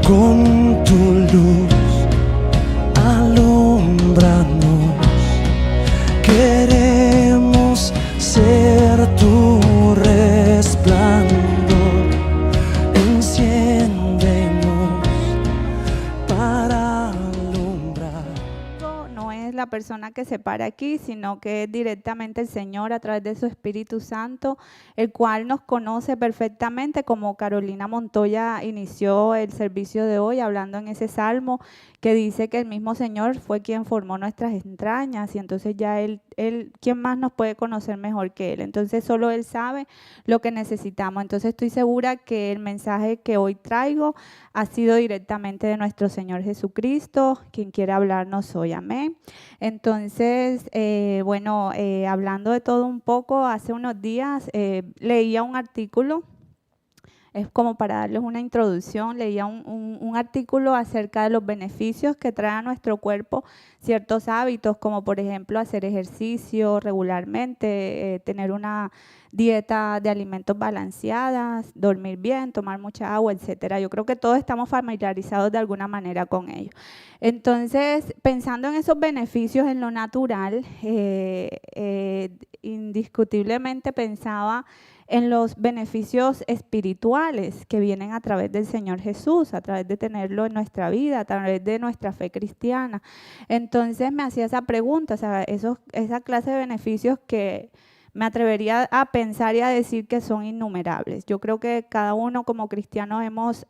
Con tu luz alúmbranos, queremos ser tu resplandor. Enciéndenos para alumbrar. No es la persona que se para aquí, sino que es directamente el Señor a través de su Espíritu Santo, el cual nos conoce perfectamente, como Carolina Montoya inició el servicio de hoy hablando en ese salmo que dice que el mismo Señor fue quien formó nuestras entrañas, y entonces ya él, ¿quién más nos puede conocer mejor que Él? Entonces solo Él sabe lo que necesitamos. Entonces estoy segura que el mensaje que hoy traigo ha sido directamente de nuestro Señor Jesucristo, quien quiere hablarnos hoy. Amén. Entonces, hablando de todo un poco, hace unos días leía un artículo. Es como para darles una introducción, leía un artículo acerca de los beneficios que trae a nuestro cuerpo ciertos hábitos, como por ejemplo hacer ejercicio regularmente, tener una dieta de alimentos balanceadas, dormir bien, tomar mucha agua, etcétera. Yo creo que todos estamos familiarizados de alguna manera con ello. Entonces, pensando en esos beneficios en lo natural, indiscutiblemente pensaba en los beneficios espirituales que vienen a través del Señor Jesús, a través de tenerlo en nuestra vida, a través de nuestra fe cristiana. Entonces me hacía esa pregunta, o sea, esa clase de beneficios que me atrevería a pensar y a decir que son innumerables. Yo creo que cada uno como cristianos hemos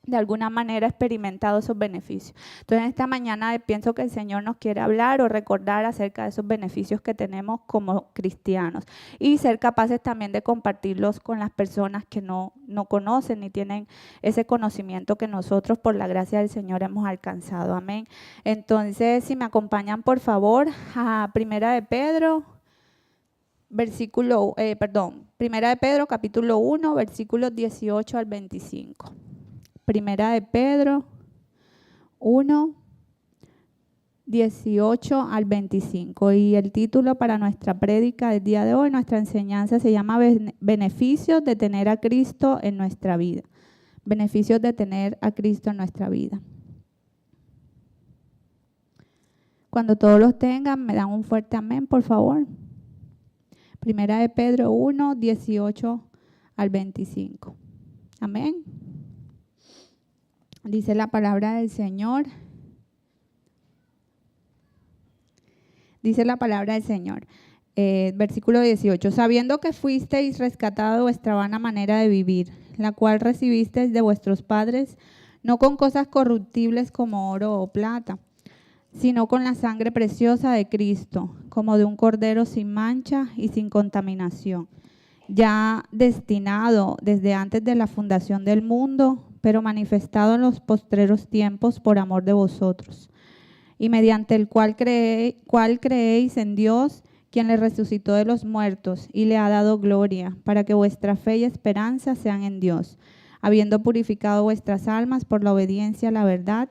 de alguna manera experimentado esos beneficios. Entonces, esta mañana pienso que el Señor nos quiere hablar o recordar acerca de esos beneficios que tenemos como cristianos y ser capaces también de compartirlos con las personas que no conocen ni tienen ese conocimiento que nosotros por la gracia del Señor hemos alcanzado. Amén. Entonces, si me acompañan por favor a Primera de Pedro, Primera de Pedro capítulo 1, versículos 18 al 25. Primera de Pedro 1, 18 al 25. Y el título para nuestra prédica del día de hoy, nuestra enseñanza, se llama Beneficios de tener a Cristo en nuestra vida. Beneficios de tener a Cristo en nuestra vida. Cuando todos los tengan, me dan un fuerte amén, por favor. Primera de Pedro 1, 18 al 25. Amén. Dice la palabra del Señor. Dice la palabra del Señor. Versículo 18. Sabiendo que fuisteis rescatados de vuestra vana manera de vivir, la cual recibisteis de vuestros padres, no con cosas corruptibles como oro o plata, sino con la sangre preciosa de Cristo, como de un cordero sin mancha y sin contaminación, ya destinado desde antes de la fundación del mundo, pero manifestado en los postreros tiempos por amor de vosotros, y mediante el cual creéis en Dios, quien le resucitó de los muertos y le ha dado gloria, para que vuestra fe y esperanza sean en Dios, habiendo purificado vuestras almas por la obediencia a la verdad,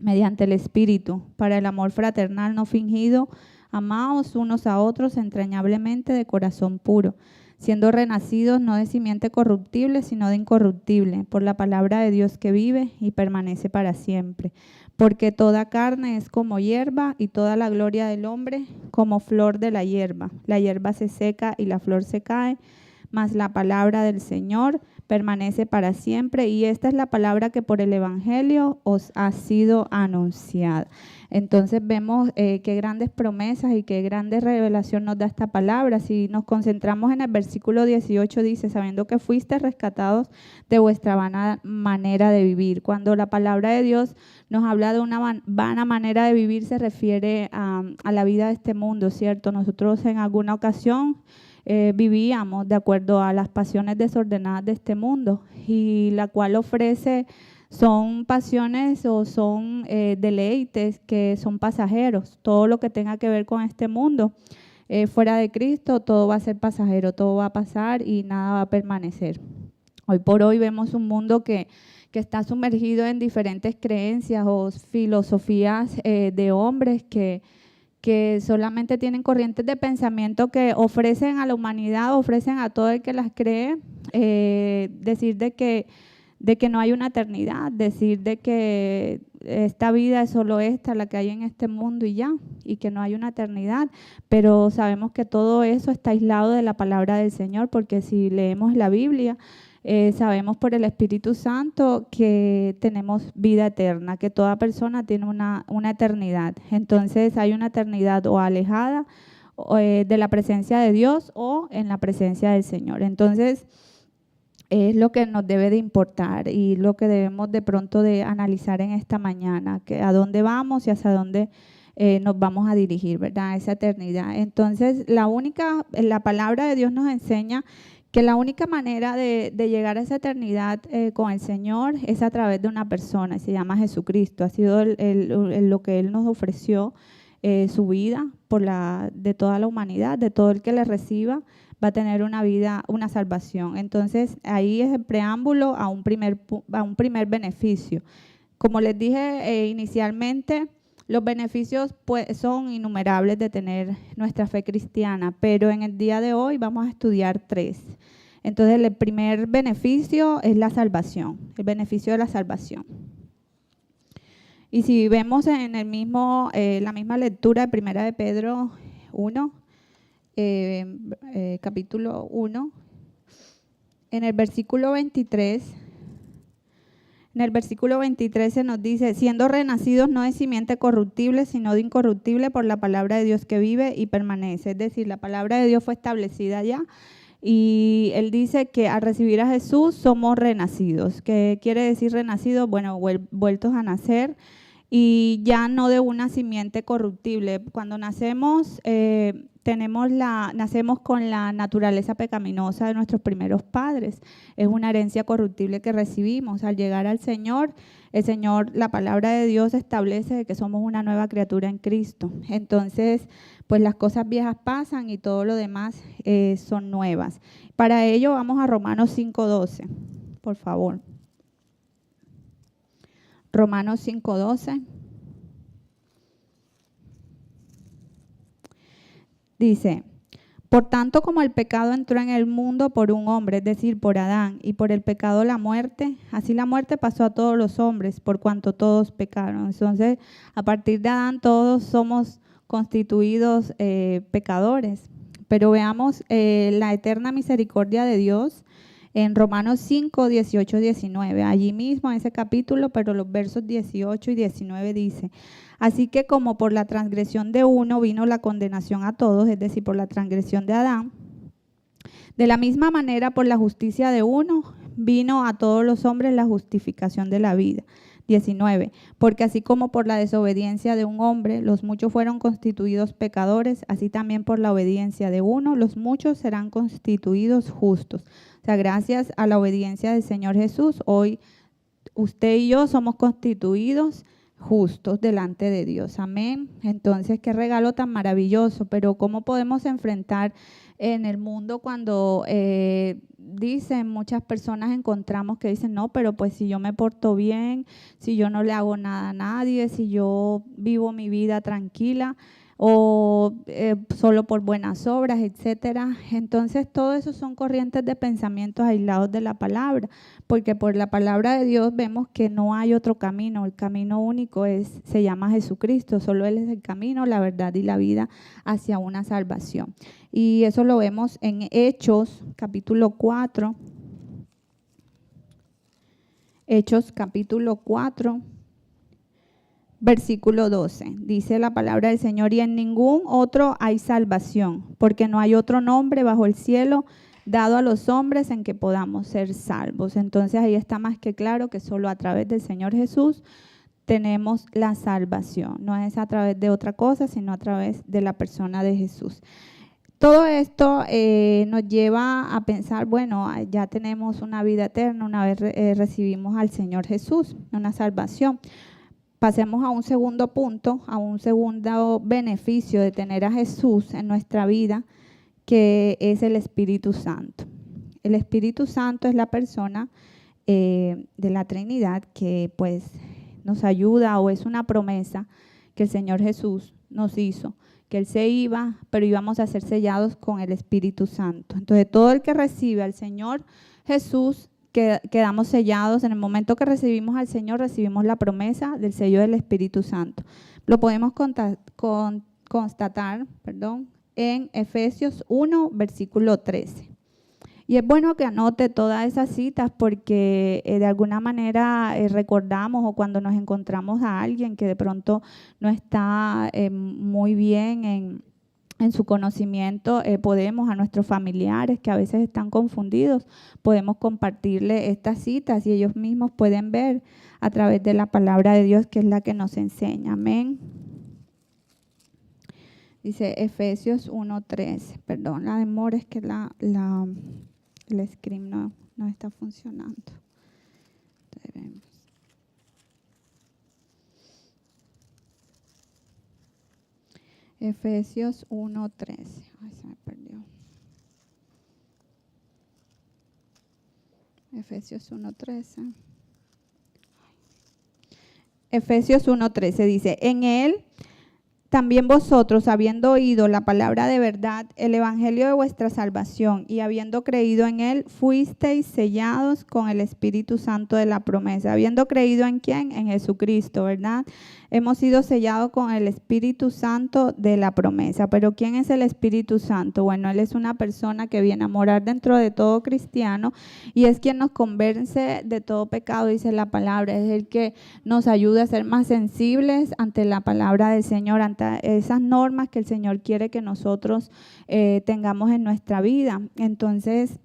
mediante el Espíritu, para el amor fraternal no fingido, amaos unos a otros entrañablemente de corazón puro, siendo renacidos no de simiente corruptible, sino de incorruptible, por la palabra de Dios que vive y permanece para siempre. Porque toda carne es como hierba, y toda la gloria del hombre como flor de la hierba. La hierba se seca y la flor se cae, mas la palabra del Señor permanece para siempre, y esta es la palabra que por el Evangelio os ha sido anunciada. Entonces vemos qué grandes promesas y qué grande revelación nos da esta palabra. Si nos concentramos en el versículo 18, dice, sabiendo que fuiste rescatados de vuestra vana manera de vivir. Cuando la palabra de Dios nos habla de una vana manera de vivir, se refiere a la vida de este mundo, ¿cierto? Nosotros en alguna ocasión vivíamos de acuerdo a las pasiones desordenadas de este mundo, y la cual ofrece son pasiones o son deleites que son pasajeros. Todo lo que tenga que ver con este mundo, fuera de Cristo, todo va a ser pasajero, todo va a pasar y nada va a permanecer. Hoy por hoy vemos un mundo que está sumergido en diferentes creencias o filosofías de hombres que solamente tienen corrientes de pensamiento que ofrecen a la humanidad, ofrecen a todo el que las cree, decir de que de que no hay una eternidad, decir de que esta vida es solo esta, la que hay en este mundo y ya, y que no hay una eternidad, pero sabemos que todo eso está aislado de la palabra del Señor, porque si leemos la Biblia, sabemos por el Espíritu Santo que tenemos vida eterna, que toda persona tiene una eternidad. Entonces hay una eternidad o alejada de la presencia de Dios o en la presencia del Señor. Entonces es lo que nos debe de importar y lo que debemos de pronto de analizar en esta mañana, que a dónde vamos y hacia dónde nos vamos a dirigir, ¿verdad? Esa eternidad. Entonces la palabra de Dios nos enseña que la única manera de llegar a esa eternidad con el Señor es a través de una persona, y se llama Jesucristo. Ha sido lo que Él nos ofreció, su vida de toda la humanidad, de todo el que le reciba, va a tener una vida, una salvación. Entonces, ahí es el preámbulo a un primer beneficio. Como les dije inicialmente, los beneficios pues, son innumerables de tener nuestra fe cristiana, pero en el día de hoy vamos a estudiar 3. Entonces, el primer beneficio es la salvación, el beneficio de la salvación. Y si vemos en la misma lectura de 1 de Pedro 1, capítulo 1, en el versículo 23, se nos dice, siendo renacidos no de simiente corruptible, sino de incorruptible por la palabra de Dios que vive y permanece. Es decir, la palabra de Dios fue establecida ya y Él dice que al recibir a Jesús somos renacidos. ¿Qué quiere decir renacidos? Bueno, vueltos a nacer y ya no de una simiente corruptible. Cuando nacemos, nacemos con la naturaleza pecaminosa de nuestros primeros padres. Es una herencia corruptible que recibimos. Al llegar al Señor, la palabra de Dios establece que somos una nueva criatura en Cristo. Entonces, pues las cosas viejas pasan y todo lo demás son nuevas. Para ello vamos a Romanos 5:12, por favor. Romanos 5:12. Dice, por tanto como el pecado entró en el mundo por un hombre, es decir, por Adán, y por el pecado la muerte, así la muerte pasó a todos los hombres, por cuanto todos pecaron. Entonces, a partir de Adán todos somos constituidos pecadores. Pero veamos la eterna misericordia de Dios en Romanos 5, 18, 19. Allí mismo en ese capítulo, pero los versos 18 y 19 dice, así que como por la transgresión de uno vino la condenación a todos, es decir, por la transgresión de Adán, de la misma manera por la justicia de uno vino a todos los hombres la justificación de la vida. 19, porque así como por la desobediencia de un hombre los muchos fueron constituidos pecadores, así también por la obediencia de uno los muchos serán constituidos justos. O sea, gracias a la obediencia del Señor Jesús, hoy usted y yo somos constituidos justos delante de Dios. Amén. Entonces, qué regalo tan maravilloso, pero ¿cómo podemos enfrentar en el mundo cuando dicen, muchas personas encontramos que dicen, no, pero pues si yo me porto bien, si yo no le hago nada a nadie, si yo vivo mi vida tranquila o solo por buenas obras, etcétera. Entonces, todo eso son corrientes de pensamientos aislados de la palabra, porque por la palabra de Dios vemos que no hay otro camino. El camino único se llama Jesucristo. Solo Él es el camino, la verdad y la vida hacia una salvación. Y eso lo vemos en Hechos, capítulo 4. Hechos, capítulo 4. Versículo 12, dice la palabra del Señor, y en ningún otro hay salvación, porque no hay otro nombre bajo el cielo dado a los hombres en que podamos ser salvos. Entonces ahí está más que claro que solo a través del Señor Jesús tenemos la salvación. No es a través de otra cosa, sino a través de la persona de Jesús. Todo esto nos lleva a pensar, bueno, ya tenemos una vida eterna, una vez recibimos al Señor Jesús, una salvación. Pasemos a un segundo punto, a un segundo beneficio de tener a Jesús en nuestra vida, que es el Espíritu Santo. El Espíritu Santo es la persona de la Trinidad que pues nos ayuda, o es una promesa que el Señor Jesús nos hizo, que Él se iba, pero íbamos a ser sellados con el Espíritu Santo. Entonces todo el que recibe al Señor Jesús quedamos sellados. En el momento que recibimos al Señor, recibimos la promesa del sello del Espíritu Santo. Lo podemos constatar en Efesios 1, versículo 13. Y es bueno que anote todas esas citas porque de alguna manera recordamos, o cuando nos encontramos a alguien que de pronto no está muy bien en su conocimiento, podemos a nuestros familiares que a veces están confundidos, podemos compartirle estas citas y ellos mismos pueden ver a través de la palabra de Dios, que es la que nos enseña. Amén. Dice Efesios 1:13. Perdón, la demora es que el script no está funcionando. Efesios 1:13. Ay, se me perdió. Efesios 1:13. Efesios 1:13 dice: en él también vosotros, habiendo oído la palabra de verdad, el evangelio de vuestra salvación, y habiendo creído en él, fuisteis sellados con el Espíritu Santo de la promesa. Habiendo creído en ¿quién? En Jesucristo, ¿verdad? Hemos sido sellados con el Espíritu Santo de la promesa. ¿Pero quién es el Espíritu Santo? Bueno, Él es una persona que viene a morar dentro de todo cristiano y es quien nos convence de todo pecado, dice la palabra. Es el que nos ayuda a ser más sensibles ante la palabra del Señor, ante esas normas que el Señor quiere que nosotros tengamos en nuestra vida. Entonces,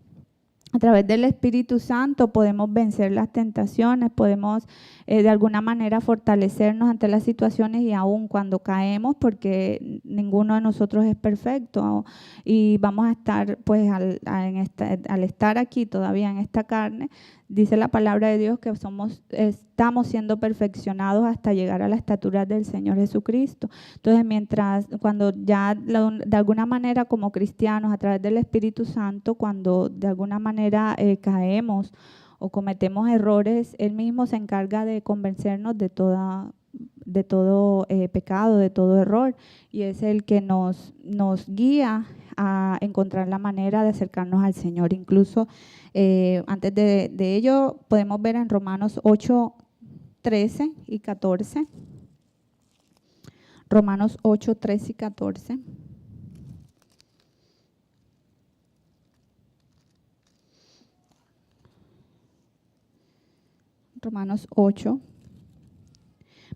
a través del Espíritu Santo podemos vencer las tentaciones, podemos de alguna manera fortalecernos ante las situaciones y aún cuando caemos, porque ninguno de nosotros es perfecto y vamos a estar, pues al estar aquí todavía en esta carne, dice la palabra de Dios que estamos siendo perfeccionados hasta llegar a la estatura del Señor Jesucristo. Entonces, cuando ya de alguna manera como cristianos, a través del Espíritu Santo, cuando de alguna manera caemos o cometemos errores, Él mismo se encarga de convencernos de todo pecado, de todo error, y es el que nos guía a encontrar la manera de acercarnos al Señor. Incluso antes de ello podemos ver en Romanos 8:13 y 14. Romanos 8:13 y 14. Romanos 8,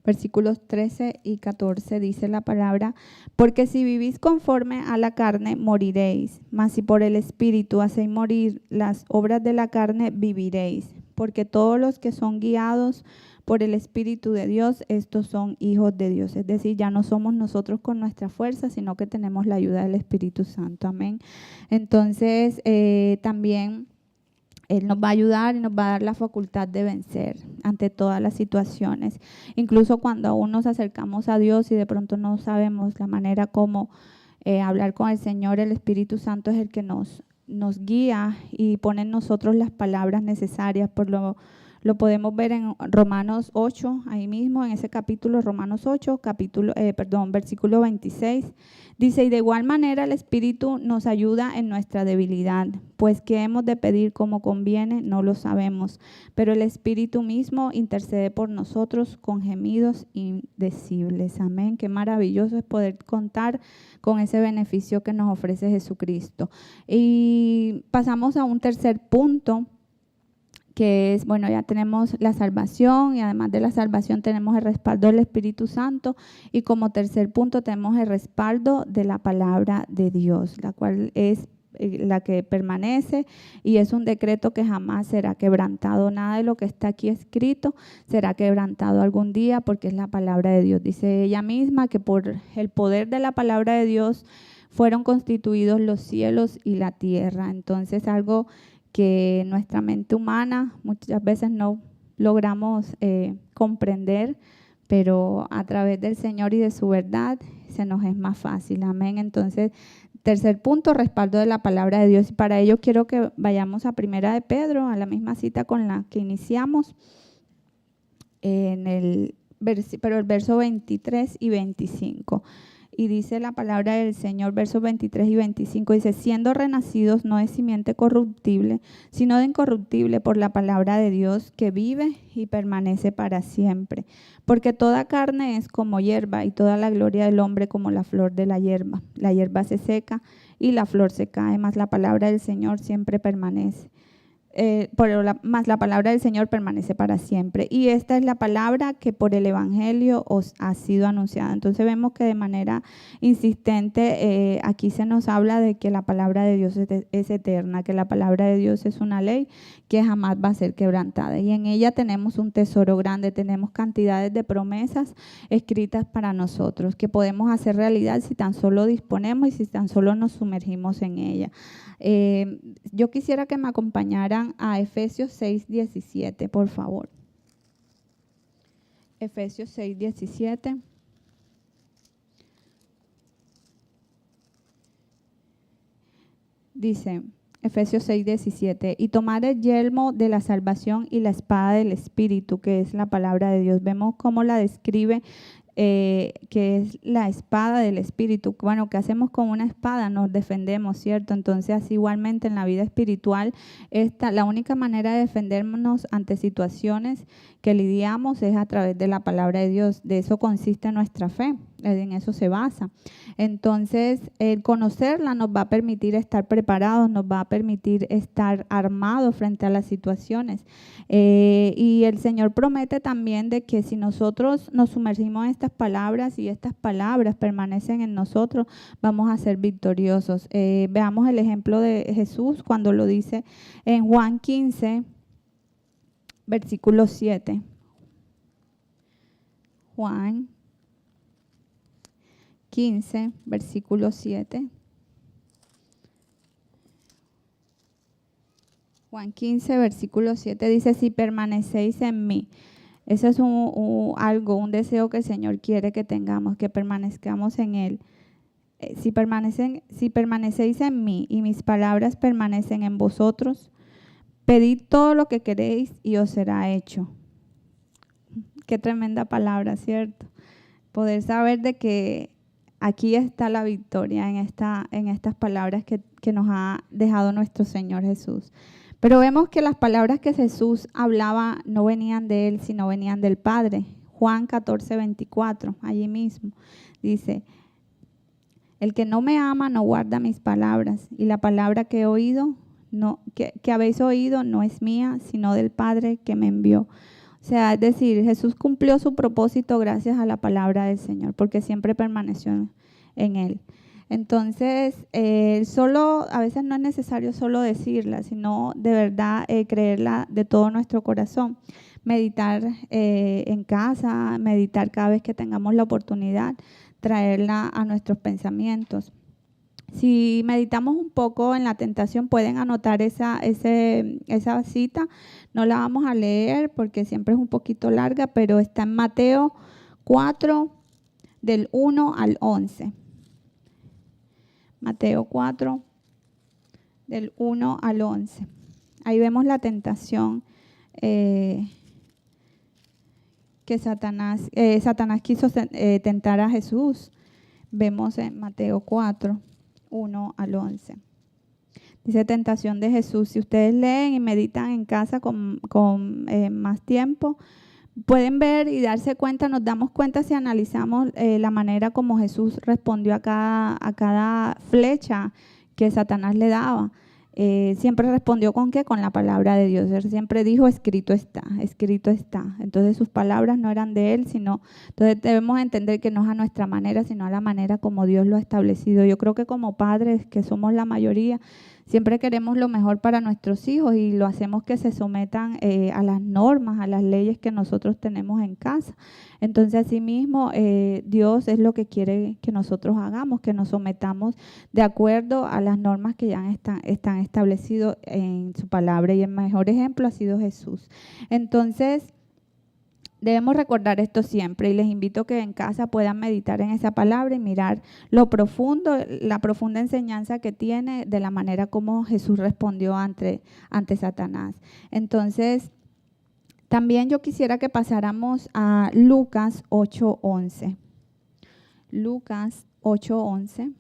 versículos 13 y 14, dice la palabra: porque si vivís conforme a la carne, moriréis, mas si por el Espíritu hacéis morir las obras de la carne, viviréis. Porque todos los que son guiados por el Espíritu de Dios, estos son hijos de Dios. Es decir, ya no somos nosotros con nuestra fuerza, sino que tenemos la ayuda del Espíritu Santo. Amén. Entonces, también Él nos va a ayudar y nos va a dar la facultad de vencer ante todas las situaciones. Incluso cuando aún nos acercamos a Dios y de pronto no sabemos la manera como hablar con el Señor, el Espíritu Santo es el que nos guía y pone en nosotros las palabras necesarias. Lo podemos ver en Romanos 8, ahí mismo, en ese capítulo, Romanos 8, versículo 26. Dice: y de igual manera el Espíritu nos ayuda en nuestra debilidad, pues qué hemos de pedir como conviene, no lo sabemos, pero el Espíritu mismo intercede por nosotros con gemidos indecibles. Amén. Qué maravilloso es poder contar con ese beneficio que nos ofrece Jesucristo. Y pasamos a un tercer punto, que es, bueno, ya tenemos la salvación y además de la salvación tenemos el respaldo del Espíritu Santo, y como tercer punto tenemos el respaldo de la palabra de Dios, la cual es la que permanece y es un decreto que jamás será quebrantado. Nada de lo que está aquí escrito será quebrantado algún día, porque es la palabra de Dios. Dice ella misma que por el poder de la palabra de Dios fueron constituidos los cielos y la tierra. Entonces, algo que nuestra mente humana muchas veces no logramos comprender, pero a través del Señor y de su verdad se nos es más fácil. Amén. Entonces, tercer punto, respaldo de la palabra de Dios. Y para ello quiero que vayamos a Primera de Pedro, a la misma cita con la que iniciamos, pero el verso 23 y 25. Y dice la palabra del Señor, versos 23 y 25, dice, siendo renacidos no de simiente corruptible, sino de incorruptible por la palabra de Dios que vive y permanece para siempre. Porque toda carne es como hierba y toda la gloria del hombre como la flor de la hierba. La hierba se seca y la flor se cae, mas la palabra del Señor siempre permanece. Mas la palabra del Señor permanece para siempre. Y esta es la palabra que por el Evangelio os ha sido anunciada. Entonces vemos que de manera insistente aquí se nos habla de que la palabra de Dios es eterna, que la palabra de Dios es una ley que jamás va a ser quebrantada. Y en ella tenemos un tesoro grande, tenemos cantidades de promesas escritas para nosotros que podemos hacer realidad si tan solo disponemos y si tan solo nos sumergimos en ella. Yo quisiera que me acompañaran a Efesios 6:17, por favor. Efesios 6:17. Dice, Efesios 6:17, y tomar el yelmo de la salvación y la espada del Espíritu, que es la palabra de Dios. Vemos cómo la describe, que es la espada del Espíritu. Bueno, ¿qué hacemos con una espada? Nos defendemos, ¿cierto? Entonces, así igualmente en la vida espiritual, la única manera de defendernos ante situaciones que lidiamos es a través de la palabra de Dios. De eso consiste nuestra fe, en eso se basa. Entonces, el conocerla nos va a permitir estar preparados, nos va a permitir estar armados frente a las situaciones. Y el Señor promete también de que si nosotros nos sumergimos en estas palabras y estas palabras permanecen en nosotros, vamos a ser victoriosos. Veamos el ejemplo de Jesús cuando lo dice en Juan 15, versículo 7. Juan 15, versículo 7. Juan 15, versículo 7 dice, si permanecéis en mí. Ese es un deseo que el Señor quiere que tengamos, que permanezcamos en Él. Si permanecéis en mí y mis palabras permanecen en vosotros, pedid todo lo que queréis y os será hecho. Qué tremenda palabra, ¿cierto? Poder saber de que aquí está la victoria en estas palabras que nos ha dejado nuestro Señor Jesús. Pero vemos que las palabras que Jesús hablaba no venían de Él, sino venían del Padre. Juan 14, 24, allí mismo, dice, el que no me ama no guarda mis palabras, y la palabra que habéis oído no es mía, sino del Padre que me envió. O sea, es decir, Jesús cumplió su propósito gracias a la palabra del Señor, porque siempre permaneció en Él. Entonces, a veces no es necesario solo decirla, sino de verdad creerla de todo nuestro corazón. Meditar en casa, meditar cada vez que tengamos la oportunidad, traerla a nuestros pensamientos. Si meditamos un poco en la tentación, pueden anotar esa cita. No la vamos a leer porque siempre es un poquito larga, pero está en Mateo 4, del 1 al 11. Mateo 4, del 1 al 11. Ahí vemos la tentación que Satanás quiso tentar a Jesús. Vemos en Mateo 4, 1 al 11. Dice tentación de Jesús. Si ustedes leen y meditan en casa con más tiempo, pueden ver y darse cuenta, nos damos cuenta si analizamos la manera como Jesús respondió a cada flecha que Satanás le daba. Siempre respondió ¿con qué? Con la palabra de Dios. Él siempre dijo, escrito está, escrito está. Entonces sus palabras no eran de él, entonces debemos entender que no es a nuestra manera, sino a la manera como Dios lo ha establecido. Yo creo que como padres, que somos la mayoría, siempre queremos lo mejor para nuestros hijos y lo hacemos que se sometan a las normas, a las leyes que nosotros tenemos en casa. Entonces, asimismo, Dios es lo que quiere que nosotros hagamos, que nos sometamos de acuerdo a las normas que ya están establecidas en su palabra. Y el mejor ejemplo ha sido Jesús. Entonces, debemos recordar esto siempre y les invito a que en casa puedan meditar en esa palabra y mirar lo profundo, la profunda enseñanza que tiene de la manera como Jesús respondió ante Satanás. Entonces, también yo quisiera que pasáramos a Lucas 8:11. Lucas 8:11.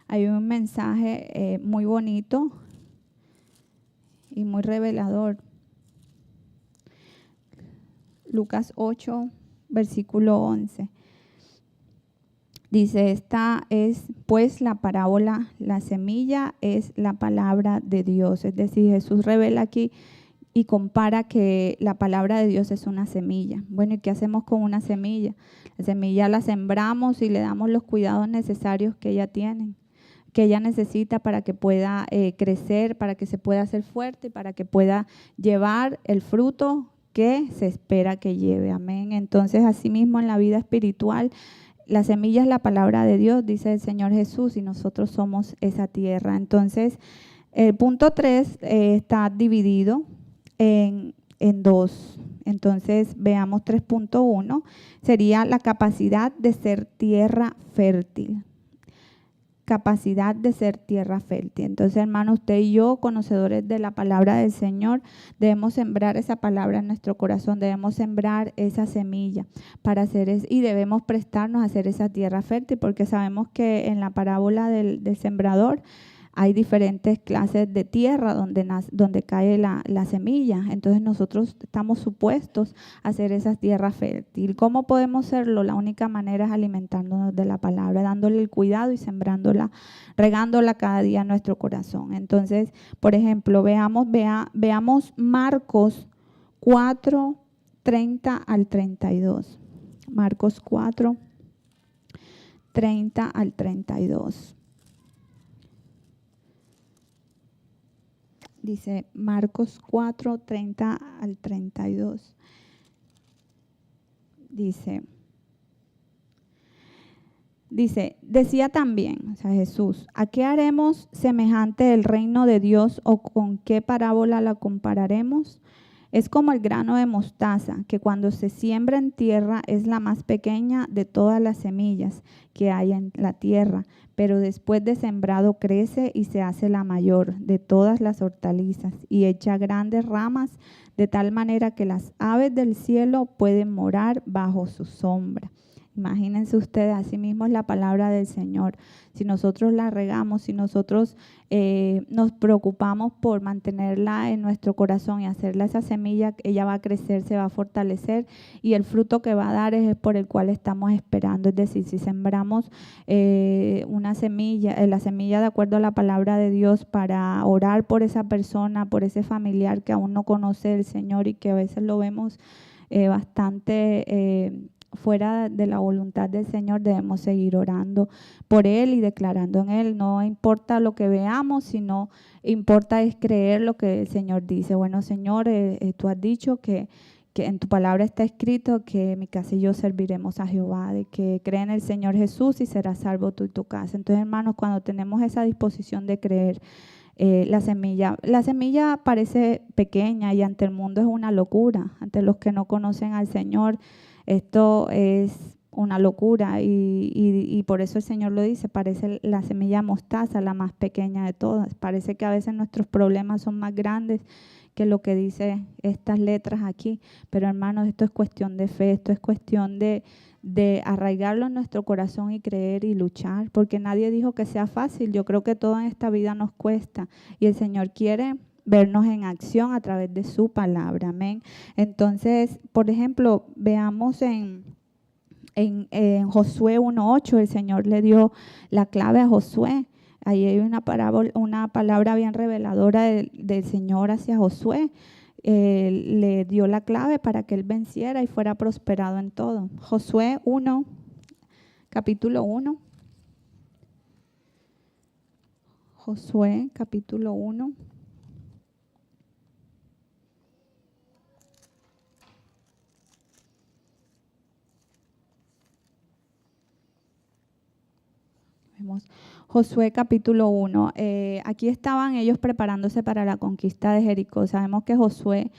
Hay un mensaje muy bonito y muy revelador. Lucas 8, versículo 11. Dice, esta es pues la parábola, la semilla es la palabra de Dios. Es decir, Jesús revela aquí y compara que la palabra de Dios es una semilla. Bueno, ¿y qué hacemos con una semilla? La semilla la sembramos y le damos los cuidados necesarios que ella necesita para que pueda crecer, para que se pueda hacer fuerte, para que pueda llevar el fruto que se espera que lleve. Amén. Entonces, asimismo en la vida espiritual, la semilla es la palabra de Dios, dice el Señor Jesús, y nosotros somos esa tierra. Entonces, el punto 3 está dividido en dos. Entonces, veamos 3.1, sería la capacidad de ser tierra fértil. Capacidad de ser tierra fértil. Entonces, hermano, usted y yo, conocedores de la palabra del Señor, debemos sembrar esa palabra en nuestro corazón, debemos sembrar esa semilla para hacer y debemos prestarnos a hacer esa tierra fértil, porque sabemos que en la parábola del sembrador hay diferentes clases de tierra donde cae la semilla. Entonces nosotros estamos supuestos a hacer esa tierra fértil. ¿Cómo podemos hacerlo? La única manera es alimentándonos de la palabra, dándole el cuidado y sembrándola, regándola cada día en nuestro corazón. Entonces, por ejemplo, veamos Marcos 4, 30 al 32. Marcos 4, 30 al 32. Dice Marcos 4, 30 al 32. Decía también, o sea, Jesús, ¿a qué haremos semejante el reino de Dios o con qué parábola la compararemos? Es como el grano de mostaza, que cuando se siembra en tierra es la más pequeña de todas las semillas que hay en la tierra, pero después de sembrado crece y se hace la mayor de todas las hortalizas y echa grandes ramas, de tal manera que las aves del cielo pueden morar bajo su sombra. Imagínense ustedes, así mismo es la palabra del Señor. Si nosotros la regamos, si nosotros nos preocupamos por mantenerla en nuestro corazón y hacerla esa semilla, ella va a crecer, se va a fortalecer y el fruto que va a dar es por el cual estamos esperando. Es decir, si sembramos una semilla, la semilla de acuerdo a la palabra de Dios para orar por esa persona, por ese familiar que aún no conoce el Señor y que a veces lo vemos bastante fuera de la voluntad del Señor, debemos seguir orando por Él y declarando en Él. No importa lo que veamos, sino importa es creer lo que el Señor dice. Bueno, Señor, tú has dicho que en tu palabra está escrito que mi casa y yo serviremos a Jehová, de que cree en el Señor Jesús y serás salvo tú y tu casa. Entonces, hermanos, cuando tenemos esa disposición de creer, la semilla parece pequeña y ante el mundo es una locura. Ante los que no conocen al Señor, esto es una locura y por eso el Señor lo dice, parece la semilla mostaza, la más pequeña de todas. Parece que a veces nuestros problemas son más grandes que lo que dice estas letras aquí, pero hermanos, esto es cuestión de fe, esto es cuestión de arraigarlo en nuestro corazón y creer y luchar, porque nadie dijo que sea fácil. Yo creo que todo en esta vida nos cuesta y el Señor quiere vernos en acción a través de su palabra, amén. Entonces, por ejemplo, veamos en Josué 1:8, el Señor le dio la clave a Josué. Ahí hay una palabra bien reveladora del Señor hacia Josué. Le dio la clave para que él venciera y fuera prosperado en todo. Josué 1, capítulo 1. Josué, capítulo 1. Josué capítulo 1. Aquí estaban ellos preparándose para la conquista de Jericó. Sabemos que Josué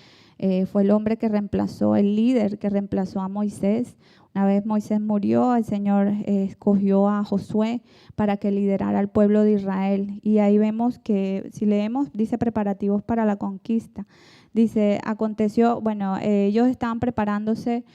fue el hombre que reemplazó, el líder que reemplazó a Moisés. Una vez Moisés murió, el Señor escogió a Josué para que liderara al pueblo de Israel. Y ahí vemos que, si leemos, dice preparativos para la conquista. Dice, aconteció, bueno, ellos estaban preparándose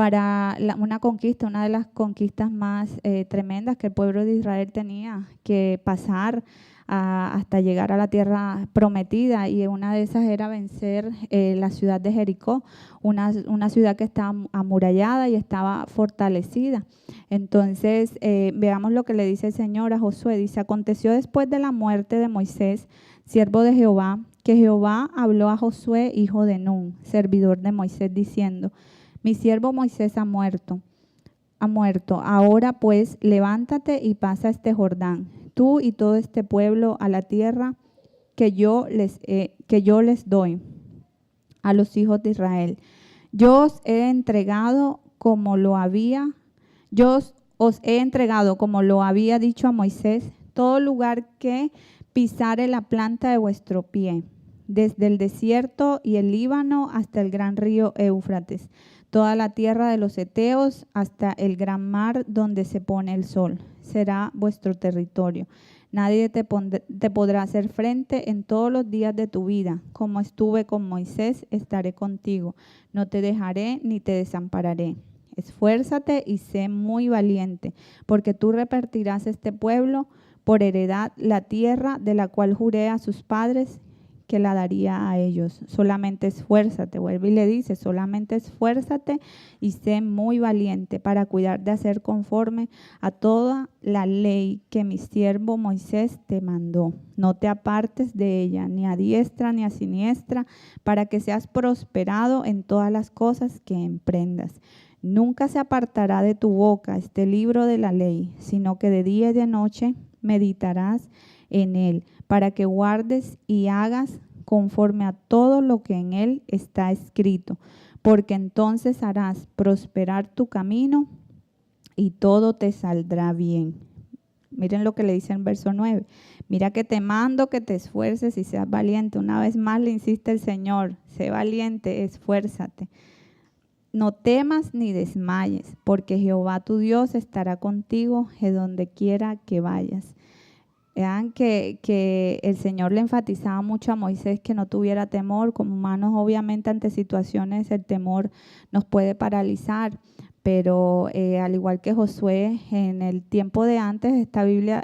para una conquista, una de las conquistas más tremendas que el pueblo de Israel tenía que pasar hasta llegar a la tierra prometida, y una de esas era vencer la ciudad de Jericó, una ciudad que estaba amurallada y estaba fortalecida. Entonces, veamos lo que le dice el Señor a Josué. Dice: aconteció después de la muerte de Moisés, siervo de Jehová, que Jehová habló a Josué, hijo de Nun, servidor de Moisés, diciendo: mi siervo Moisés ha muerto. Ahora pues, levántate y pasa este Jordán, tú y todo este pueblo, a la tierra que yo les doy a los hijos de Israel. Yo os he entregado como lo había dicho a Moisés, todo lugar que pisare la planta de vuestro pie, desde el desierto y el Líbano hasta el gran río Éufrates, toda la tierra de los heteos hasta el gran mar donde se pone el sol, será vuestro territorio. Nadie te podrá hacer frente en todos los días de tu vida. Como estuve con Moisés, estaré contigo. No te dejaré ni te desampararé. Esfuérzate y sé muy valiente, porque tú repartirás este pueblo por heredad la tierra de la cual juré a sus padres que la daría a ellos. Solamente esfuérzate, vuelve y le dice, solamente esfuérzate y sé muy valiente para cuidar de hacer conforme a toda la ley que mi siervo Moisés te mandó. No te apartes de ella, ni a diestra ni a siniestra, para que seas prosperado en todas las cosas que emprendas. Nunca se apartará de tu boca este libro de la ley, sino que de día y de noche meditarás en él, para que guardes y hagas conforme a todo lo que en él está escrito, porque entonces harás prosperar tu camino y todo te saldrá bien. Miren lo que le dice en verso 9. Mira que te mando que te esfuerces y seas valiente. Una vez más le insiste el Señor, sé valiente, esfuérzate. No temas ni desmayes, porque Jehová tu Dios estará contigo en donde quiera que vayas. Vean que el Señor le enfatizaba mucho a Moisés que no tuviera temor. Como humanos, obviamente, ante situaciones el temor nos puede paralizar, pero al igual que Josué, en el tiempo de antes, esta Biblia,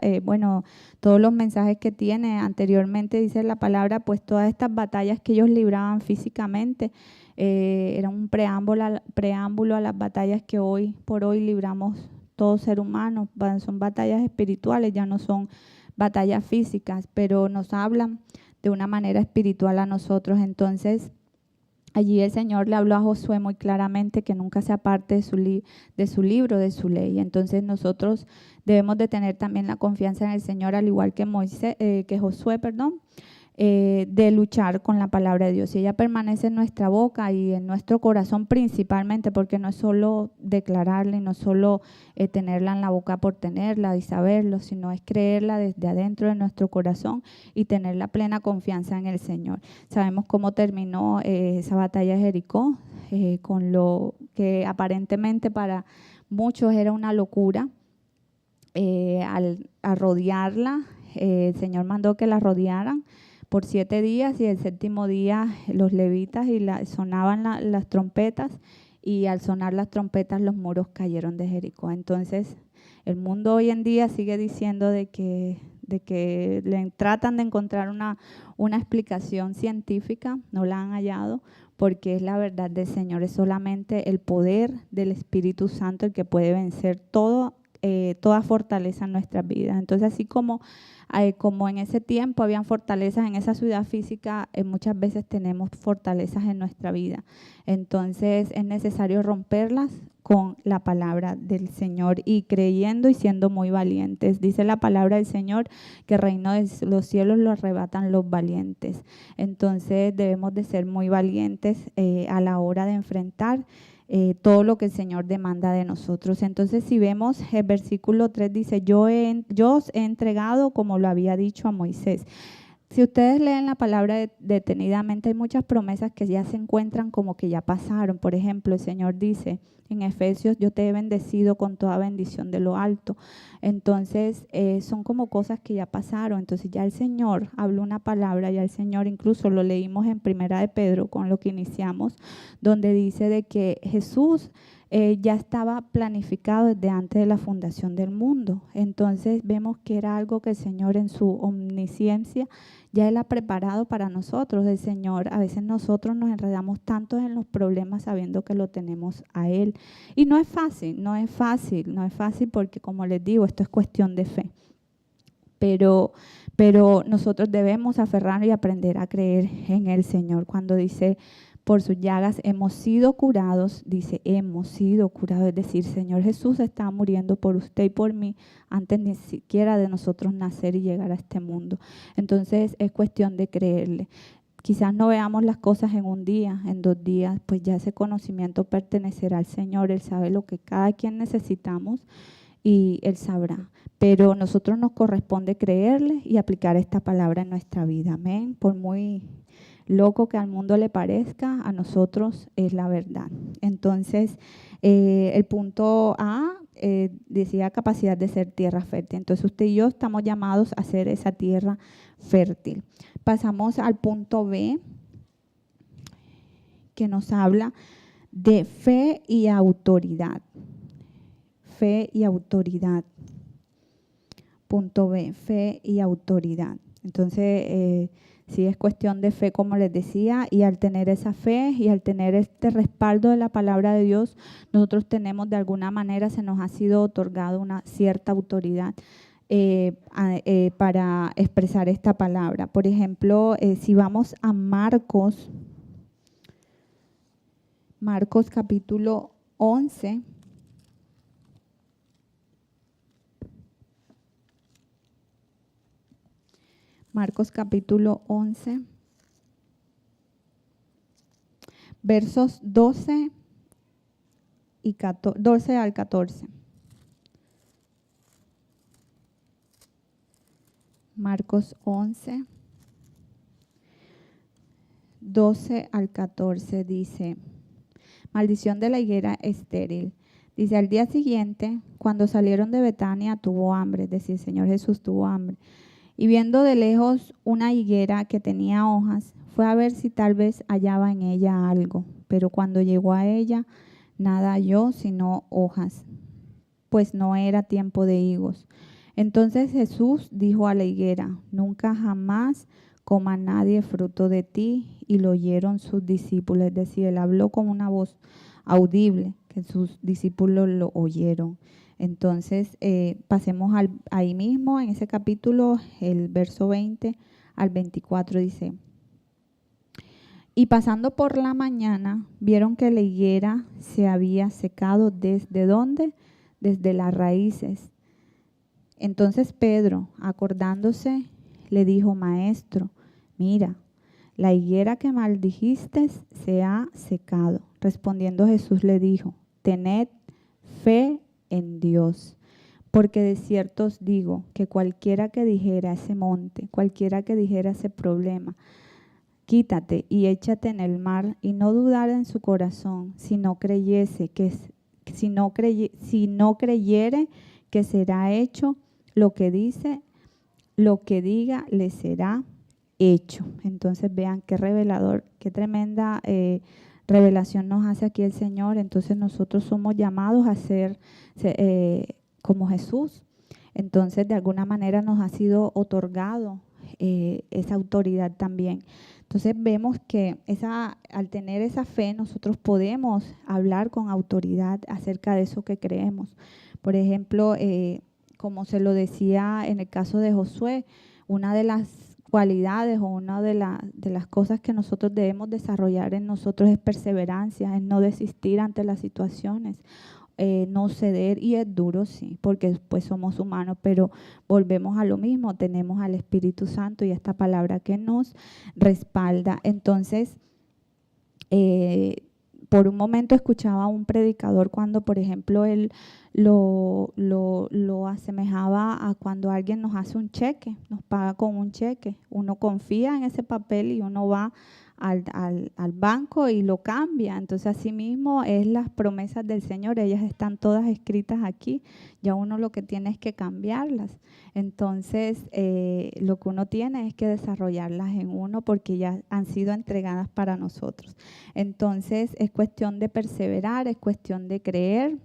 todos los mensajes que tiene anteriormente, dice la palabra, pues todas estas batallas que ellos libraban físicamente, era un preámbulo a las batallas que hoy por hoy libramos todo ser humano. Son batallas espirituales, ya no son batallas físicas, pero nos hablan de una manera espiritual a nosotros. Entonces, allí el Señor le habló a Josué muy claramente que nunca se aparte de su libro, de su ley. Entonces, nosotros debemos de tener también la confianza en el Señor, al igual que Josué, de luchar con la palabra de Dios. Y ella permanece en nuestra boca y en nuestro corazón principalmente, porque no es solo declararla y no es solo tenerla en la boca por tenerla y saberlo, sino es creerla desde adentro de nuestro corazón y tener la plena confianza en el Señor. Sabemos cómo terminó esa batalla de Jericó, con lo que aparentemente para muchos era una locura. Al rodearla, el Señor mandó que la rodearan por 7 días, y el 7º día los levitas sonaban las trompetas, y al sonar las trompetas los muros cayeron de Jericó. Entonces el mundo hoy en día sigue diciendo de que le tratan de encontrar una explicación científica, no la han hallado, porque es la verdad del Señor, es solamente el poder del Espíritu Santo el que puede vencer toda fortaleza en nuestras vidas. Entonces, así como en ese tiempo habían fortalezas en esa ciudad física, muchas veces tenemos fortalezas en nuestra vida. Entonces es necesario romperlas con la palabra del Señor y creyendo y siendo muy valientes. Dice la palabra del Señor que el reino de los cielos lo arrebatan los valientes. Entonces debemos de ser muy valientes a la hora de enfrentar todo lo que el Señor demanda de nosotros. Entonces, si vemos el versículo 3 dice, yo os he entregado como lo había dicho a Moisés. Si ustedes leen la palabra detenidamente, hay muchas promesas que ya se encuentran como que ya pasaron. Por ejemplo, el Señor dice en Efesios, yo te he bendecido con toda bendición de lo alto. Entonces, son como cosas que ya pasaron. Entonces, ya el Señor habló una palabra, ya el Señor, incluso lo leímos en Primera de Pedro, con lo que iniciamos, donde dice de que Jesús ya estaba planificado desde antes de la fundación del mundo. Entonces vemos que era algo que el Señor en su omnisciencia ya Él ha preparado para nosotros. El Señor, a veces nosotros nos enredamos tanto en los problemas sabiendo que lo tenemos a Él. Y no es fácil, no es fácil porque, como les digo, esto es cuestión de fe. Pero nosotros debemos aferrarnos y aprender a creer en el Señor. Cuando dice, por sus llagas hemos sido curados, dice, hemos sido curados. Es decir, Señor Jesús está muriendo por usted y por mí antes ni siquiera de nosotros nacer y llegar a este mundo. Entonces es cuestión de creerle. Quizás no veamos las cosas en un día, en 2 días, pues ya ese conocimiento pertenecerá al Señor. Él sabe lo que cada quien necesitamos y Él sabrá. Pero a nosotros nos corresponde creerle y aplicar esta palabra en nuestra vida. Amén. Por muy loco que al mundo le parezca, a nosotros es la verdad. Entonces, el punto A decía capacidad de ser tierra fértil. Entonces, usted y yo estamos llamados a ser esa tierra fértil. Pasamos al punto B, que nos habla de fe y autoridad. Fe y autoridad. Punto B, fe y autoridad. Entonces, sí es cuestión de fe, como les decía, y al tener esa fe y al tener este respaldo de la palabra de Dios, nosotros tenemos de alguna manera, se nos ha sido otorgado una cierta autoridad para expresar esta palabra. Por ejemplo, si vamos a Marcos capítulo 11, Marcos capítulo 11, versos 12 al 14. Marcos 11, 12 al 14 dice, maldición de la higuera estéril. Dice, al día siguiente, cuando salieron de Betania, tuvo hambre, es decir, el Señor Jesús tuvo hambre. Y viendo de lejos una higuera que tenía hojas, fue a ver si tal vez hallaba en ella algo. Pero cuando llegó a ella, nada halló sino hojas, pues no era tiempo de higos. Entonces Jesús dijo a la higuera, nunca jamás coma nadie fruto de ti. Y lo oyeron sus discípulos. Es decir, él habló con una voz audible, que sus discípulos lo oyeron. Entonces, pasemos ahí mismo, en ese capítulo, el verso 20 al 24 dice, y pasando por la mañana, vieron que la higuera se había secado. ¿Desde dónde? Desde las raíces. Entonces Pedro, acordándose, le dijo, Maestro, mira, la higuera que maldijiste se ha secado. Respondiendo Jesús le dijo, tened fe en Dios, porque de cierto os digo que cualquiera que dijera a ese monte, cualquiera que dijera a ese problema, quítate y échate en el mar, y no dudara en su corazón, si no creyere que será hecho lo que dice, lo que diga le será hecho. Entonces vean qué revelador, qué tremenda revelación nos hace aquí el Señor. Entonces nosotros somos llamados a ser como Jesús. Entonces de alguna manera nos ha sido otorgado esa autoridad también. Entonces vemos que al tener esa fe nosotros podemos hablar con autoridad acerca de eso que creemos. Por ejemplo, como se lo decía en el caso de Josué, una de las cualidades o una de las cosas que nosotros debemos desarrollar en nosotros es perseverancia, es no desistir ante las situaciones, no ceder, y es duro, sí, porque pues somos humanos, pero volvemos a lo mismo, tenemos al Espíritu Santo y esta palabra que nos respalda. Entonces, por un momento escuchaba a un predicador cuando, por ejemplo, él lo asemejaba a cuando alguien nos hace un cheque, nos paga con un cheque. Uno confía en ese papel y uno va al banco y lo cambia. Entonces, asimismo, es las promesas del Señor, ellas están todas escritas aquí, ya uno lo que tiene es que cambiarlas. Entonces, lo que uno tiene es que desarrollarlas en uno porque ya han sido entregadas para nosotros. Entonces, es cuestión de perseverar, es cuestión de creer,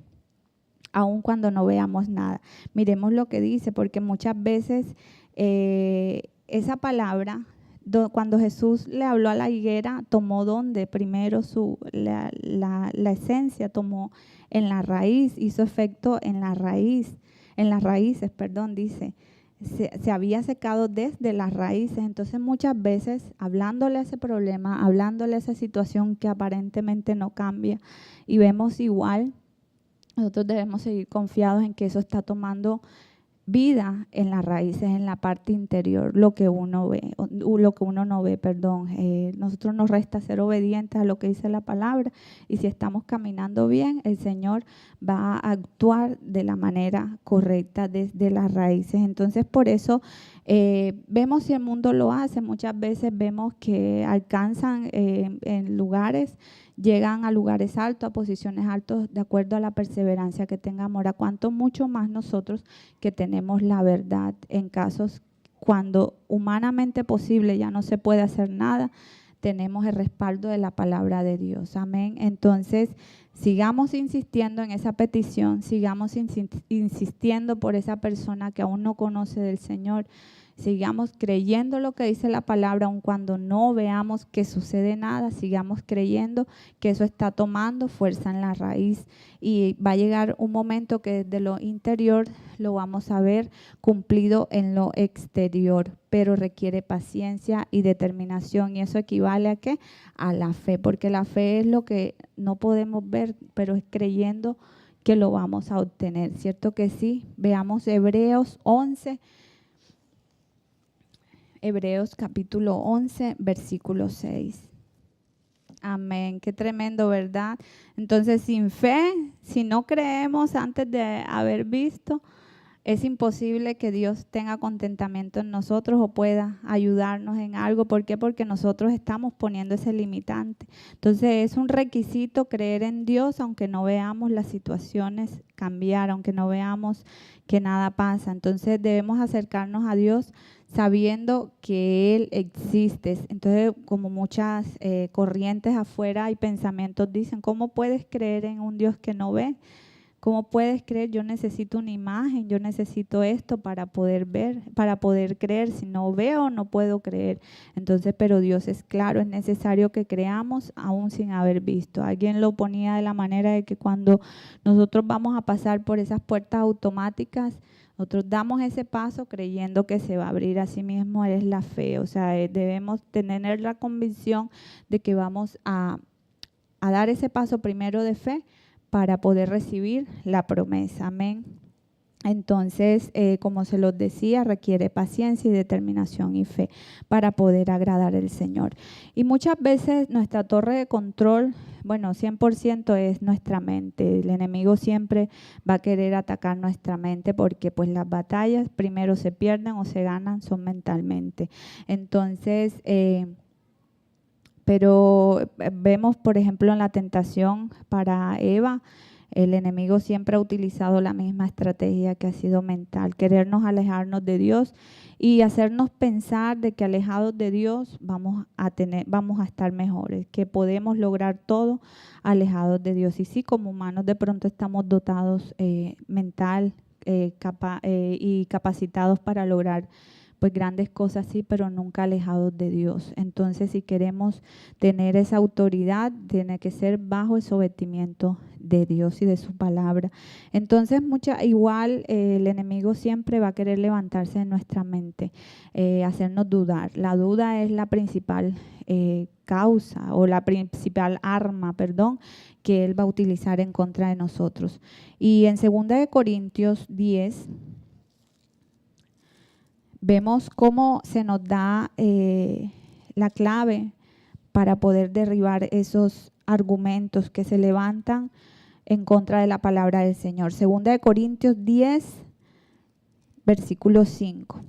aun cuando no veamos nada. Miremos lo que dice, porque muchas veces esa palabra, cuando Jesús le habló a la higuera, tomó donde primero la esencia, tomó en la raíz, hizo efecto en la raíz, en las raíces, perdón, dice. Se había secado desde las raíces. Entonces muchas veces hablándole a ese problema, hablándole a esa situación que aparentemente no cambia y vemos igual, nosotros debemos seguir confiados en que eso está tomando vida en las raíces, en la parte interior, lo que uno ve, o lo que uno no ve, perdón. Nosotros nos resta ser obedientes a lo que dice la palabra, y si estamos caminando bien, el Señor va a actuar de la manera correcta desde las raíces. Entonces, por eso vemos si el mundo lo hace. Muchas veces vemos que alcanzan en lugares, llegan a lugares altos, a posiciones altas, de acuerdo a la perseverancia que tengamos. Ahora, cuánto mucho más nosotros que tenemos la verdad en casos cuando humanamente posible ya no se puede hacer nada, tenemos el respaldo de la palabra de Dios. Amén. Entonces, sigamos insistiendo en esa petición, sigamos insistiendo por esa persona que aún no conoce del Señor. Sigamos creyendo lo que dice la palabra, aun cuando no veamos que sucede nada, sigamos creyendo que eso está tomando fuerza en la raíz, y va a llegar un momento que desde lo interior lo vamos a ver cumplido en lo exterior, pero requiere paciencia y determinación, y eso equivale ¿a qué? A la fe, porque la fe es lo que no podemos ver, pero es creyendo que lo vamos a obtener, ¿cierto que sí? Veamos Hebreos 11. Hebreos capítulo 11, versículo 6. Amén, qué tremendo, ¿verdad? Entonces, sin fe, si no creemos antes de haber visto, es imposible que Dios tenga contentamiento en nosotros o pueda ayudarnos en algo. ¿Por qué? Porque nosotros estamos poniendo ese limitante. Entonces, es un requisito creer en Dios, aunque no veamos las situaciones cambiar, aunque no veamos que nada pasa. Entonces, debemos acercarnos a Dios sabiendo que Él existe. Entonces, como muchas corrientes afuera y pensamientos dicen, ¿cómo puedes creer en un Dios que no ve? ¿Cómo puedes creer? Yo necesito una imagen, yo necesito esto para poder ver, para poder creer. Si no veo, no puedo creer. Entonces, pero Dios es claro, es necesario que creamos aún sin haber visto. Alguien lo ponía de la manera de que cuando nosotros vamos a pasar por esas puertas automáticas, nosotros damos ese paso creyendo que se va a abrir. Así mismo es la fe. O sea, debemos tener la convicción de que vamos a dar ese paso primero de fe para poder recibir la promesa. Amén. Entonces, como se los decía, requiere paciencia y determinación y fe para poder agradar al Señor. Y muchas veces nuestra torre de control, bueno, 100% es nuestra mente. El enemigo siempre va a querer atacar nuestra mente porque pues las batallas primero se pierden o se ganan son mentalmente. Entonces, pero vemos, por ejemplo, en la tentación para Eva, el enemigo siempre ha utilizado la misma estrategia que ha sido mental, querernos alejarnos de Dios y hacernos pensar de que alejados de Dios vamos a estar mejores, que podemos lograr todo alejados de Dios. Y sí, como humanos de pronto estamos dotados mental y capacitados para lograr pues grandes cosas, sí, pero nunca alejados de Dios. Entonces, si queremos tener esa autoridad, tiene que ser bajo el sometimiento de Dios y de su palabra. Entonces, igual el enemigo siempre va a querer levantarse en nuestra mente, hacernos dudar. La duda es la principal causa o la principal arma, que él va a utilizar en contra de nosotros. Y en 2 Corintios 10, vemos cómo se nos da la clave para poder derribar esos argumentos que se levantan en contra de la palabra del Señor. 2 Corintios 10, versículo 5.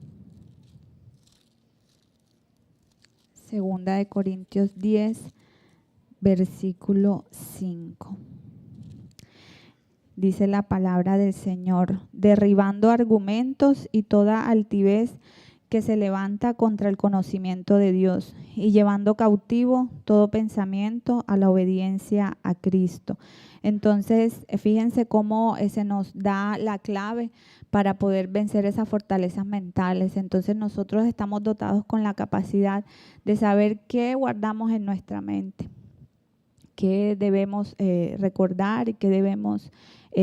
Segunda de Corintios 10, versículo 5. Dice la palabra del Señor: derribando argumentos y toda altivez que se levanta contra el conocimiento de Dios, y llevando cautivo todo pensamiento a la obediencia a Cristo. Entonces, fíjense cómo se nos da la clave para poder vencer esas fortalezas mentales. Entonces, nosotros estamos dotados con la capacidad de saber qué guardamos en nuestra mente, qué debemos recordar y qué debemos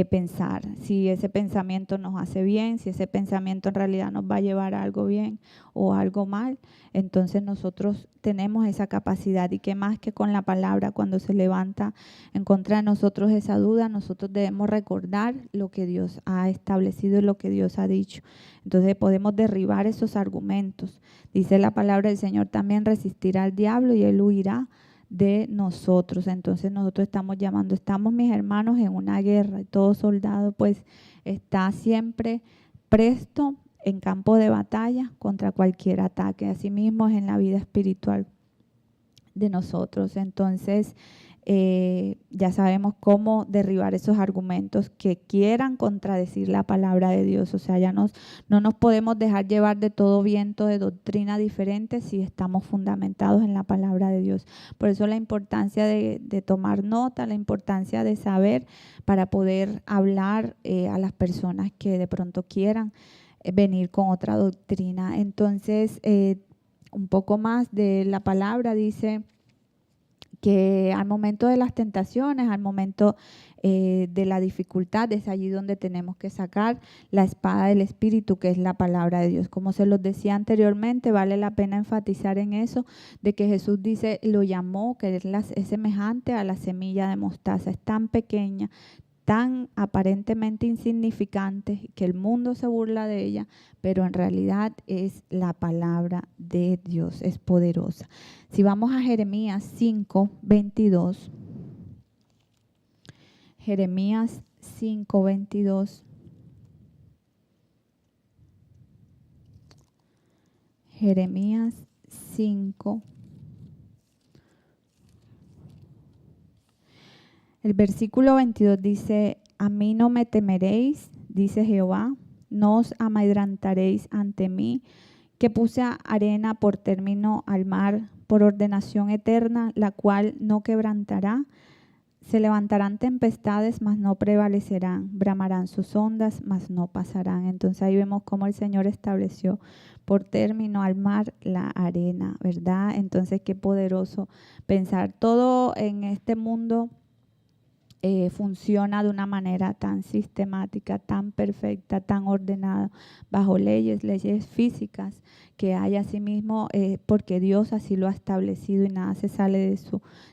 pensar, si ese pensamiento nos hace bien, si ese pensamiento en realidad nos va a llevar a algo bien o a algo mal. Entonces nosotros tenemos esa capacidad, y que más que con la palabra, cuando se levanta en contra de nosotros esa duda, nosotros debemos recordar lo que Dios ha establecido y lo que Dios ha dicho. Entonces podemos derribar esos argumentos. Dice la palabra del Señor también: resistirá al diablo y él huirá de nosotros. Entonces nosotros estamos, mis hermanos, en una guerra, y todo soldado pues está siempre presto en campo de batalla contra cualquier ataque. Asimismo es en la vida espiritual de nosotros. Entonces ya sabemos cómo derribar esos argumentos que quieran contradecir la palabra de Dios. O sea, no nos podemos dejar llevar de todo viento de doctrina diferente si estamos fundamentados en la palabra de Dios. Por eso la importancia de tomar nota, la importancia de saber, para poder hablar a las personas que de pronto quieran venir con otra doctrina. Entonces, un poco más de la palabra dice que al momento de las tentaciones, al momento de la dificultad, es allí donde tenemos que sacar la espada del Espíritu, que es la palabra de Dios. Como se los decía anteriormente, vale la pena enfatizar en eso, de que Jesús dice, lo llamó, que es semejante a la semilla de mostaza, es tan pequeña, tan aparentemente insignificante, que el mundo se burla de ella, pero en realidad es la palabra de Dios, es poderosa. Si vamos a Jeremías 5:22, Jeremías 5:22, Jeremías 5. El versículo 22 dice: a mí no me temeréis, dice Jehová, no os amedrantaréis ante mí, que puse arena por término al mar, por ordenación eterna, la cual no quebrantará. Se levantarán tempestades, mas no prevalecerán, bramarán sus ondas, mas no pasarán. Entonces ahí vemos cómo el Señor estableció por término al mar la arena, ¿verdad? Entonces qué poderoso pensar. Todo en este mundo funciona de una manera tan sistemática, tan perfecta, tan ordenada, bajo leyes físicas que hay asimismo, porque Dios así lo ha establecido, y nada se sale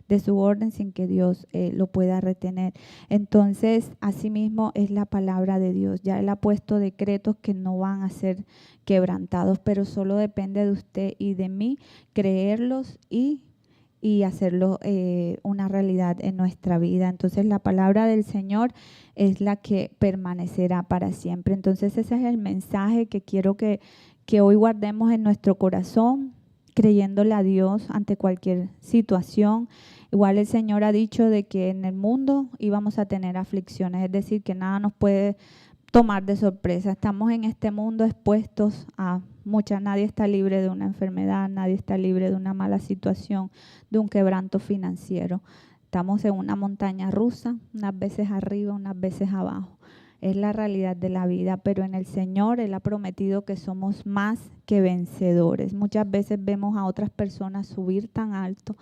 de su orden sin que Dios lo pueda retener. Entonces, asimismo es la palabra de Dios. Ya Él ha puesto decretos que no van a ser quebrantados, pero solo depende de usted y de mí creerlos y hacerlo una realidad en nuestra vida. Entonces la palabra del Señor es la que permanecerá para siempre. Entonces ese es el mensaje que quiero que hoy guardemos en nuestro corazón, creyéndole a Dios ante cualquier situación. Igual el Señor ha dicho de que en el mundo íbamos a tener aflicciones, es decir, que nada nos puede tomar de sorpresa. Estamos en este mundo expuestos a muchas. Nadie está libre de una enfermedad, nadie está libre de una mala situación, de un quebranto financiero. Estamos en una montaña rusa, unas veces arriba, unas veces abajo. Es la realidad de la vida, pero en el Señor Él ha prometido que somos más que vencedores. Muchas veces vemos a otras personas subir tan alto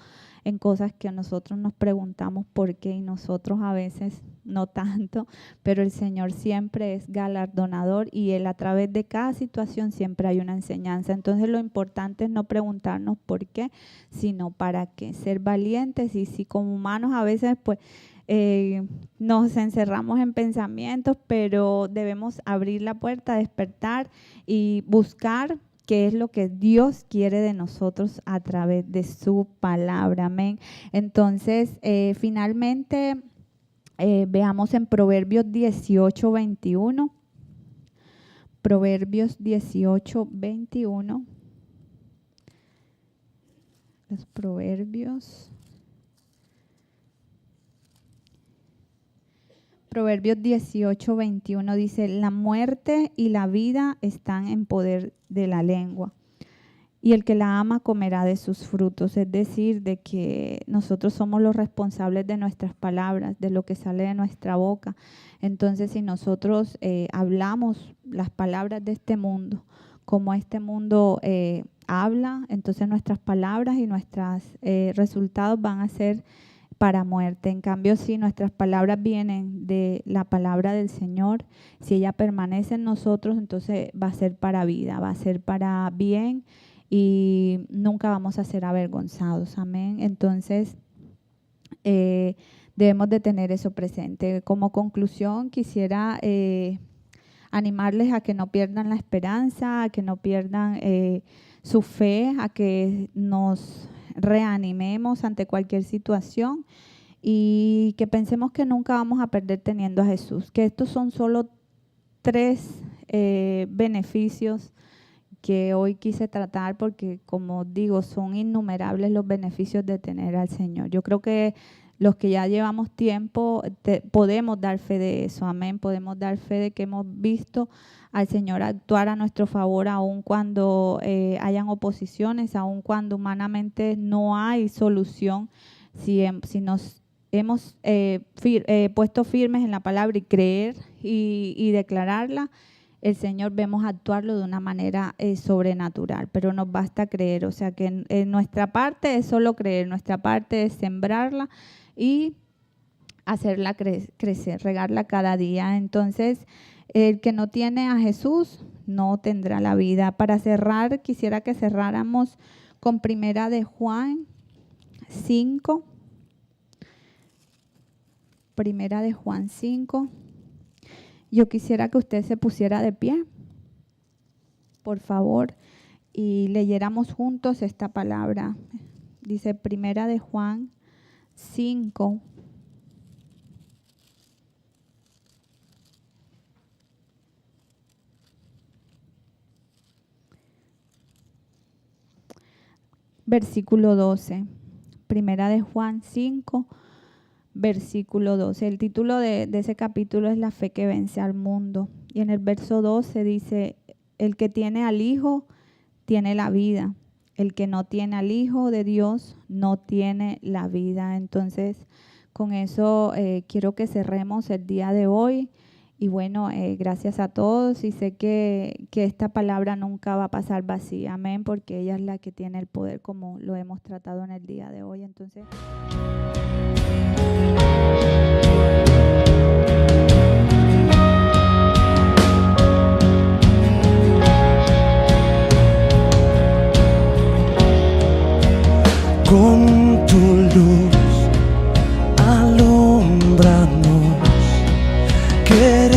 en cosas que nosotros nos preguntamos por qué, y nosotros a veces no tanto, pero el Señor siempre es galardonador, y Él a través de cada situación siempre hay una enseñanza. Entonces lo importante es no preguntarnos por qué, sino para qué. Ser valientes, y si como humanos a veces pues nos encerramos en pensamientos, pero debemos abrir la puerta, despertar y buscar qué es lo que Dios quiere de nosotros a través de su palabra. Amén. Entonces, finalmente, veamos en Proverbios 18:21. Proverbios 18:21. Los Proverbios. Proverbios 18:21 dice: la muerte y la vida están en poder de la lengua, y el que la ama comerá de sus frutos. Es decir, de que nosotros somos los responsables de nuestras palabras, de lo que sale de nuestra boca. Entonces, si nosotros hablamos las palabras de este mundo, como este mundo habla, entonces nuestras palabras y nuestros resultados van a ser para muerte. En cambio, si nuestras palabras vienen de la palabra del Señor, si ella permanece en nosotros, entonces va a ser para vida, va a ser para bien y nunca vamos a ser avergonzados. Amén. Entonces, debemos de tener eso presente. Como conclusión, quisiera animarles a que no pierdan la esperanza, a que no pierdan su fe, a que nos reanimemos ante cualquier situación y que pensemos que nunca vamos a perder teniendo a Jesús, que estos son solo 3 beneficios que hoy quise tratar porque, como digo, son innumerables los beneficios de tener al Señor. Yo creo que los que ya llevamos tiempo podemos dar fe de eso, amén, podemos dar fe de que hemos visto al Señor actuar a nuestro favor aun cuando hayan oposiciones, aun cuando humanamente no hay solución. Si nos hemos puesto firmes en la palabra y creer y declararla, el Señor vemos actuarlo de una manera sobrenatural, pero nos basta creer. O sea que en nuestra parte es solo creer, nuestra parte es sembrarla y hacerla crecer, regarla cada día. Entonces, el que no tiene a Jesús no tendrá la vida. Para cerrar, quisiera que cerráramos con Primera de Juan 5. Primera de Juan 5. Yo quisiera que usted se pusiera de pie, por favor, y leyéramos juntos esta palabra. Dice Primera de Juan 5. Versículo 12. Primera de Juan 5, versículo 12. El título de ese capítulo es La fe que vence al mundo. Y en el verso 12 dice: el que tiene al Hijo tiene la vida. El que no tiene al Hijo de Dios no tiene la vida. Entonces, con eso quiero que cerremos el día de hoy. Y bueno, gracias a todos, y sé que esta palabra nunca va a pasar vacía, amén, porque ella es la que tiene el poder, como lo hemos tratado en el día de hoy. Entonces, con tu luz alumbranos, queremos